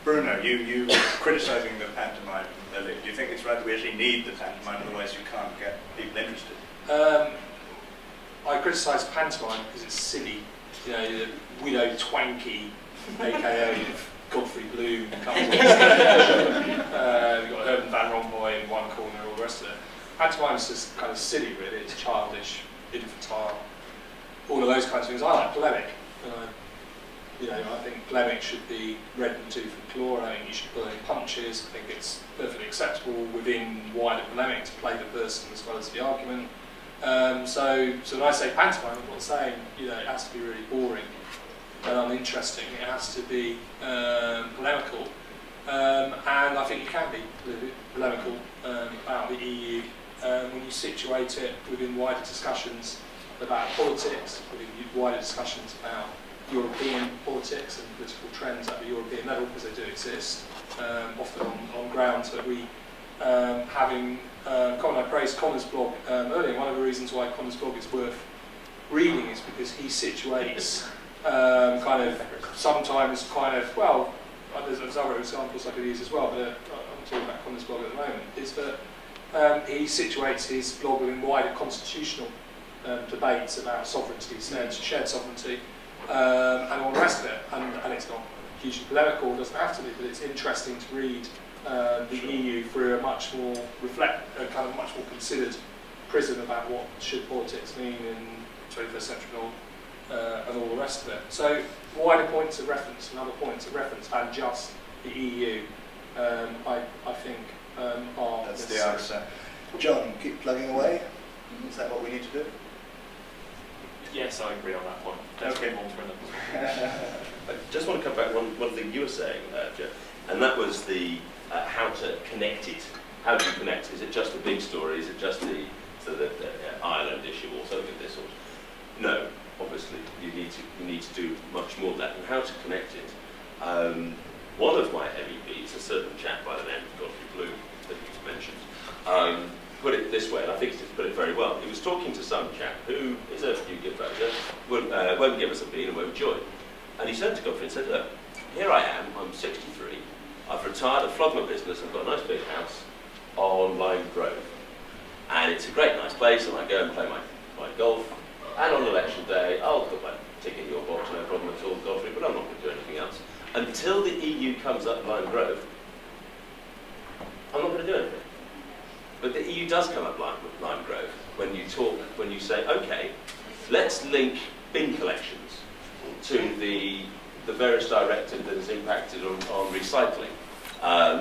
Bruno, you criticising the pantomime earlier. Do you think it's right that we actually need the pantomime, otherwise you can't get people interested? I criticise pantomime because it's silly. You know, the Widow Twanky, aka Godfrey Bloom, comes on stage. We've got Herman Van Rompuy in one corner, all the rest of it. Pantomime's just kind of silly, really. It's childish, infantile, all of those kinds of things. I like polemic. I think polemic should be read into folklore. I think you should put in punches. I think it's perfectly acceptable within wider polemic to play the person as well as the argument. So when I say pantomime, I'm not saying it has to be really boring and uninteresting. It has to be polemical, and I think you can be polemical about the EU when you situate it within wider discussions about politics, within wider discussions about European politics and political trends at the European level, because they do exist, often on grounds that we, I praised Connor's blog earlier. One of the reasons why Connor's blog is worth reading is because he situates sometimes there's other examples I could use as well, but I'm talking about Connor's blog at the moment, is that he situates his blog within wider constitutional debates about sovereignty, shared sovereignty, and all the rest of it. And it's not hugely polemical, it doesn't have to be, but it's interesting to read the EU through a much more much more considered prism about what should politics mean in 21st century and all the rest of it. So wider points of reference and other points of reference than just the EU, I think are That's necessary. the answer. John, keep plugging away. Is that what we need to do? Yes, I agree on that point. Okay. I just want to come back one thing you were saying, Jeff, and that was the how to connect it. How do you connect? Is it just a big story? Is it just the Ireland issue or something of this sort? No, obviously you need to do much more than that. And how to connect it? One of my MEPs, a certain chap by the name of Godfrey Bloom that you mentioned, put it this way, and I think he's put it very well. He was talking to some chap who is a UKIP voter, won't give us a bean and won't join. And he turned to Godfrey and said, look, here I am, I'm 63, I've retired, I've flogged my business, I've got a nice big house on Lime Grove. And it's a great nice place, and I go and play my golf, and on election day, I'll put my ticket in your box, no problem at all, Godfrey, but I'm not going to do anything else. Until the EU comes up Lime Grove, I'm not going to do anything. But the EU does come up Lime Grove when you say, okay, let's link bin collections to the various directives that has impacted on recycling.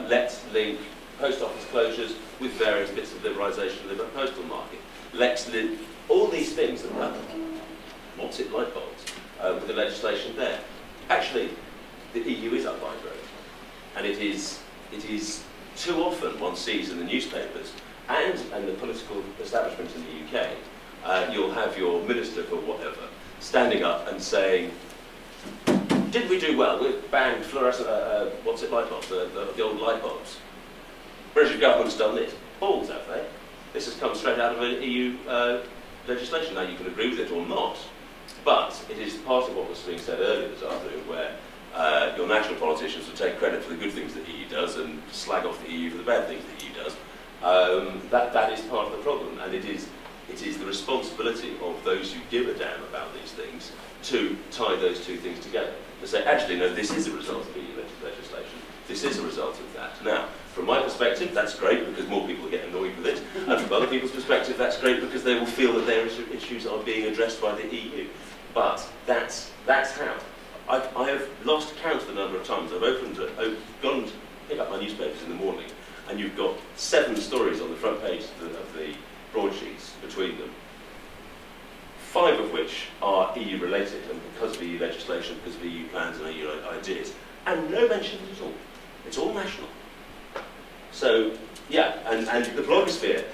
Let's link post office closures with various bits of liberalisation of the postal market. Let's link all these things that happen. What's it light bulbs with the legislation there? Actually, the EU is up Lime Grove, and it is too often one sees in the newspapers and the political establishment in the UK, you'll have your minister for whatever standing up and saying, did we do well? We've banned fluorescent, light bulbs, the old light bulbs. British government's done this. Balls, have they? This has come straight out of an EU legislation. Now, you can agree with it or not, but it is part of what was being said earlier this afternoon, where your national politicians will take credit for the good things that the EU does and slag off the EU for the bad things the EU does. That is part of the problem, and it is the responsibility of those who give a damn about these things to tie those two things together. To say, actually, no, this is a result of EU legislation. This is a result of that. Now, from my perspective, that's great because more people get annoyed with it, and from other people's perspective, that's great because they will feel that their issues are being addressed by the EU. But that's how. I have lost count of the number of times I've gone to pick up my newspapers in the morning, and you've got 7 stories on the front page of the broadsheets between them, 5 of which are EU related, and because of EU legislation, because of EU plans and EU ideas, and no mention of it at all. It's all national. So, yeah, and the blogosphere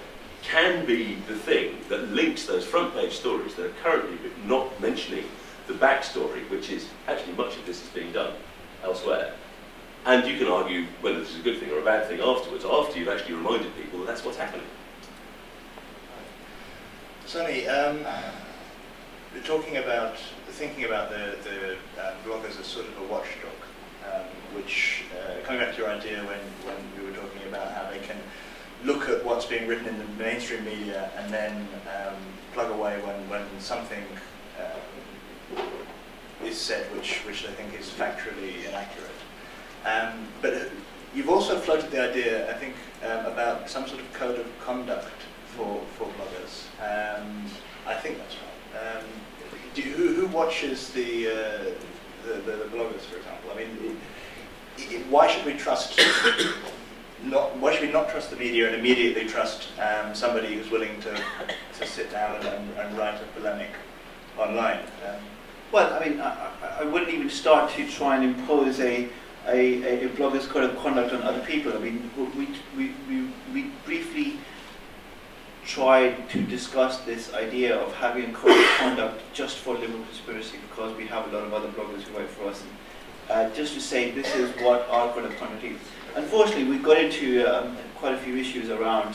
can be the thing that links those front page stories that are currently not mentioning the backstory, which is actually much of this is being done elsewhere. And you can argue whether this is a good thing or a bad thing afterwards, after you've actually reminded people that that's what's happening. Sonny, thinking about the blog as a sort of a watchdog, which coming back to your idea when we were talking about how they can look at what's being written in the mainstream media and then plug away when something is said which they think is factually inaccurate. But you've also floated the idea, I think, about some sort of code of conduct for bloggers. I think that's right. Who watches the bloggers, for example? I mean, why should we trust? Why should we not trust the media and immediately trust somebody who's willing to sit down and write a polemic online? Well, I mean, I wouldn't even start to try and impose a blogger's code of conduct on other people. I mean, we briefly tried to discuss this idea of having a code of conduct just for Liberal Conspiracy, because we have a lot of other bloggers who write for us, and just to say this is what our code of conduct is. Unfortunately, we got into quite a few issues around,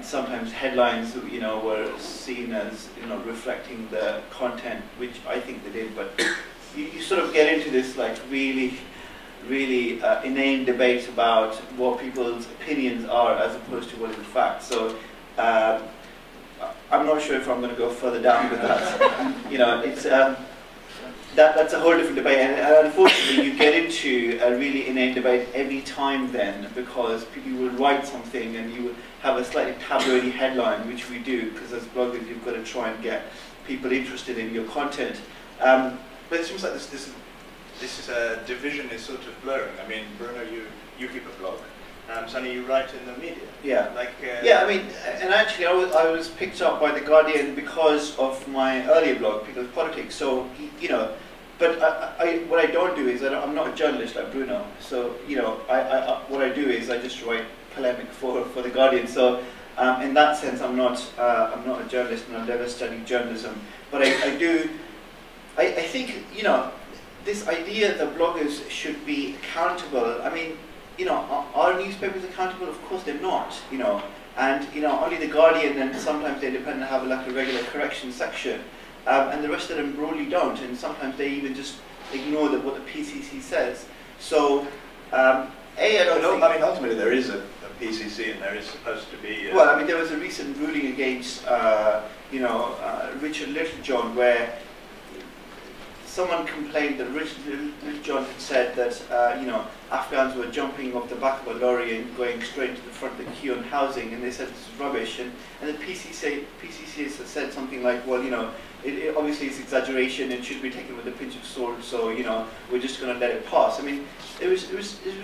sometimes headlines, were seen as, reflecting the content, which I think they did, but you sort of get into this like really inane debate about what people's opinions are as opposed to what is the fact. So I'm not sure if I'm going to go further down with that. It's that's a whole different debate, and unfortunately you get into a really inane debate every time then, because people will write something and you will have a slightly tabloidy headline, which we do, because as bloggers you've got to try and get people interested in your content. But it seems like this division is sort of blurring. I mean, Bruno, you keep a blog. Sonny, you write in the media. Yeah. Yeah, I mean, and actually I was picked up by The Guardian because of my earlier blog, People's Politics. So, but what I don't do is, I'm not a journalist like Bruno. So, what I do is I just write polemic for The Guardian. So, in that sense, I'm not a journalist, and I've never studied journalism. But I think, this idea that bloggers should be accountable, I mean, are newspapers accountable? Of course they're not, and only The Guardian and sometimes The Independent have like a regular correction section, and the rest of them broadly don't, and sometimes they even just ignore what the PCC says. So, I mean, ultimately there is a PCC and there is supposed to be... well, I mean, there was a recent ruling against, Richard Littlejohn, where someone complained that Richard Littlejohn had said that Afghans were jumping off the back of a lorry and going straight to the front of the queue on housing, and they said this is rubbish. And the PCC has said something like, well, it obviously it's exaggeration and should be taken with a pinch of salt. So we're just going to let it pass. I mean, it was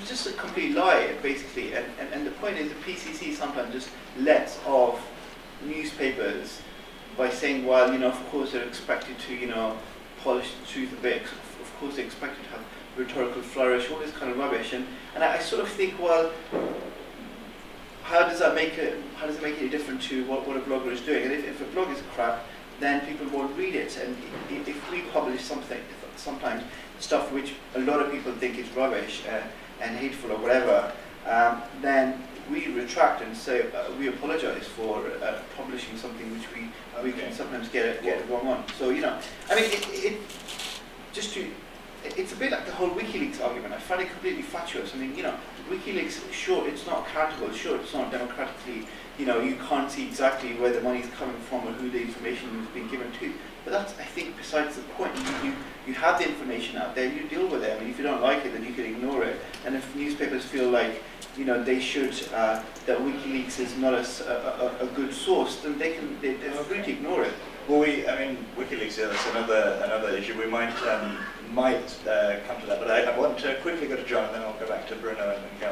just a complete lie basically. And the point is the PCC sometimes just lets off newspapers by saying, well, of course they're expected to polish the truth a bit. Of course they're expected to have rhetorical flourish, all this kind of rubbish, and I sort of think, well, how does it make any difference to what a blogger is doing? And if a blog is crap, then people won't read it. And if we publish sometimes stuff which a lot of people think is rubbish and hateful or whatever, then we retract and say we apologise for publishing something which we can sometimes get it wrong on. So I mean, it's a bit like the whole WikiLeaks argument. I find it completely fatuous. I mean, WikiLeaks, sure, it's not accountable. Sure, it's not democratically. You can't see exactly where the money's coming from or who the information has been given to. But that's, I think, besides the point. You have the information out there, you deal with it. I mean, if you don't like it, then you can ignore it. And if newspapers feel like they should, that WikiLeaks is not a good source, then they're free to ignore it. Well, I mean, WikiLeaks, that's another issue. We might come to that, but I want to quickly go to John, and then I'll go back to Bruno and Cal.